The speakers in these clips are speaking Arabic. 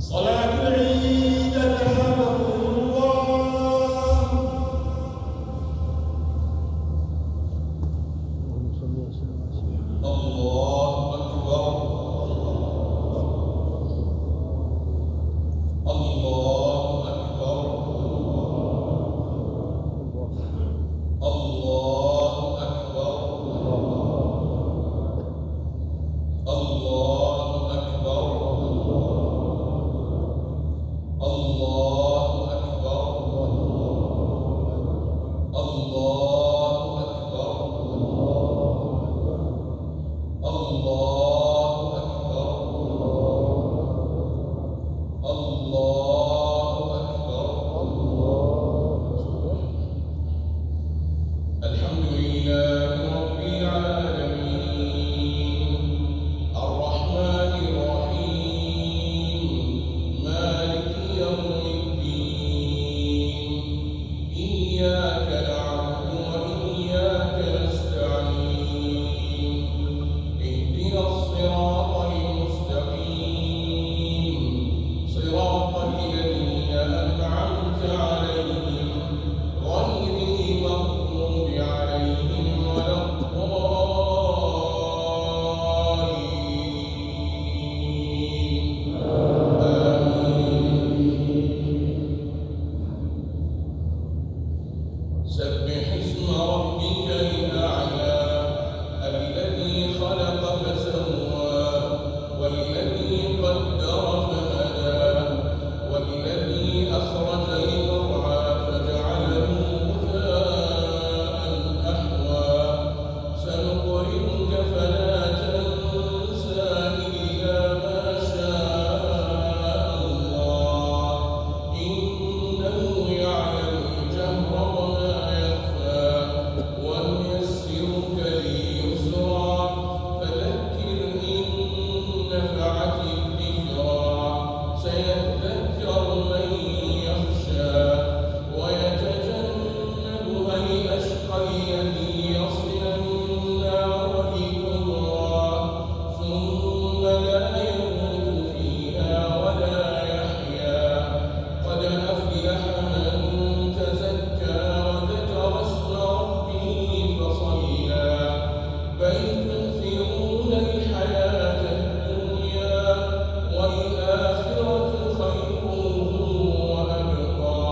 صلاة العيد ثابه الله. الله أكبر. الله أكبر. الله أكبر. الله أكبر. الله أكبر. الله أكبر. الله أكبر. الله أكبر. الحمد لله رب العالمين الرحمن الرحيم مالك يوم الدين إياك نعبد وإياك نستعين اهدنا الصراط المستقيم صراط الذين أنعمت عليهم غير المغضوب عليهم ولا الضالين آمين. سبح اسم ربك الأعلى الذي خلق فسوى والذي قدر فهدى والذي أخرج المرعى فجعله غثاء أحوى سنقرئك فلا تنسى إلا ما شاء الله إنه يعلم الجهر وما يخفى ونيسرك لليسرى فذكر إن نفعت الذكرى سيذكر من يخشى ويتجنبها الأشقى الذي يصل النار الكبرى ثم لا يموت فيها ولا يحيا قد أفلح من تزكى وذكر اسم ربه فصلى بل تؤثرون الحياة الدنيا والآخرة خير وأبقى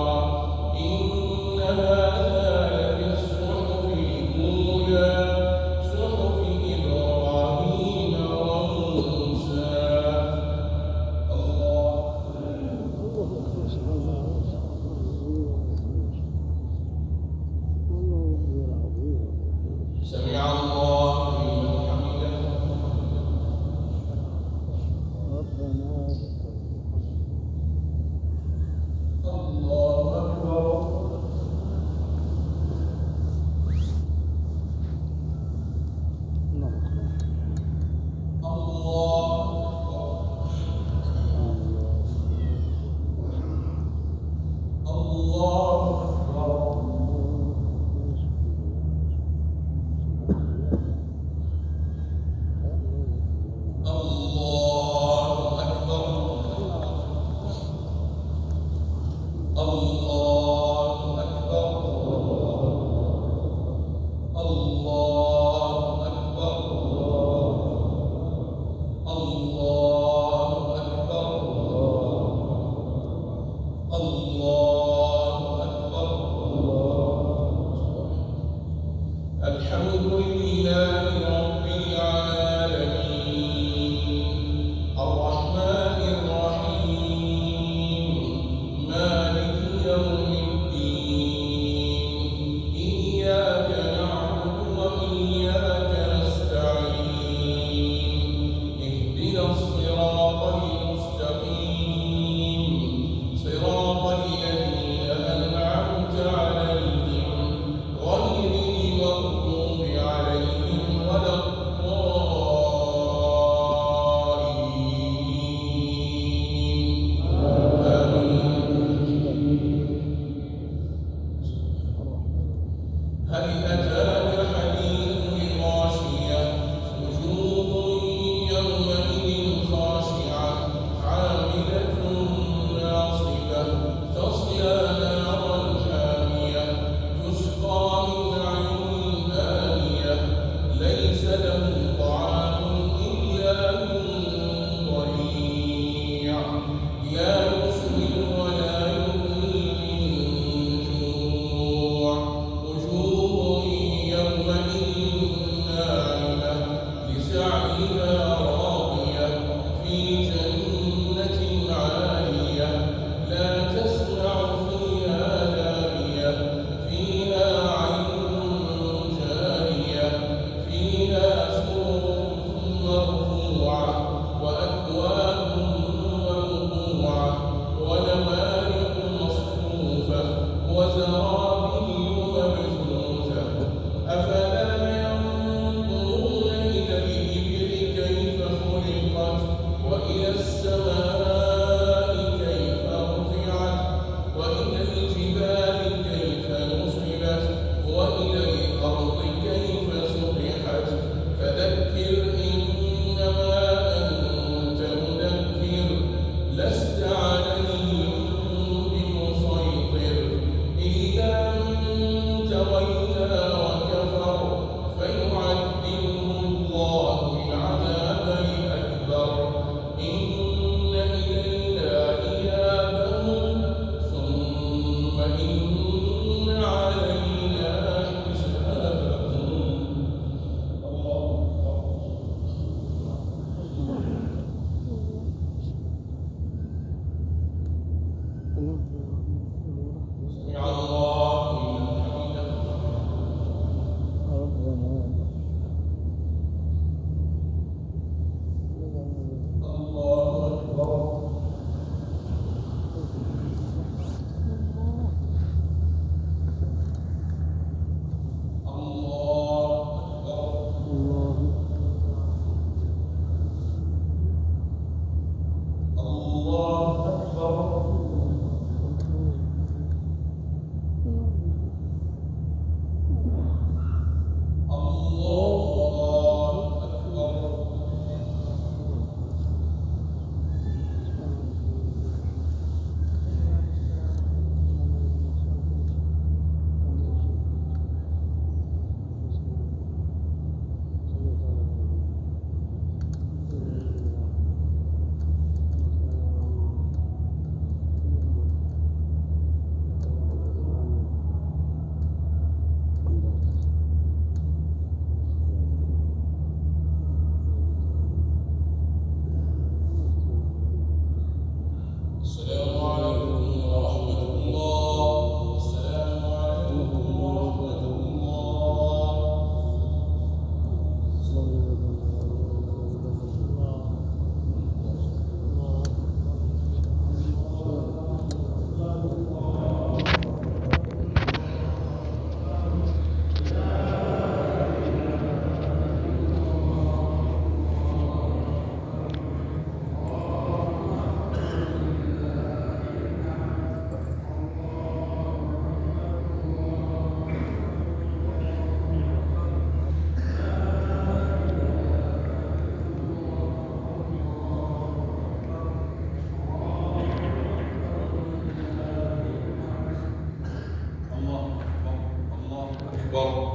إن هذا لفي الصحف الأولى صحف إبراهيم وموسى. الله سمع الله لمن حمده. الله أكبر. الله أكبر. الله أكبر. الله أكبر.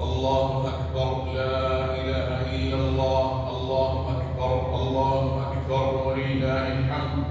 الله أكبر لا إله إلا الله الله أكبر ولله الحمد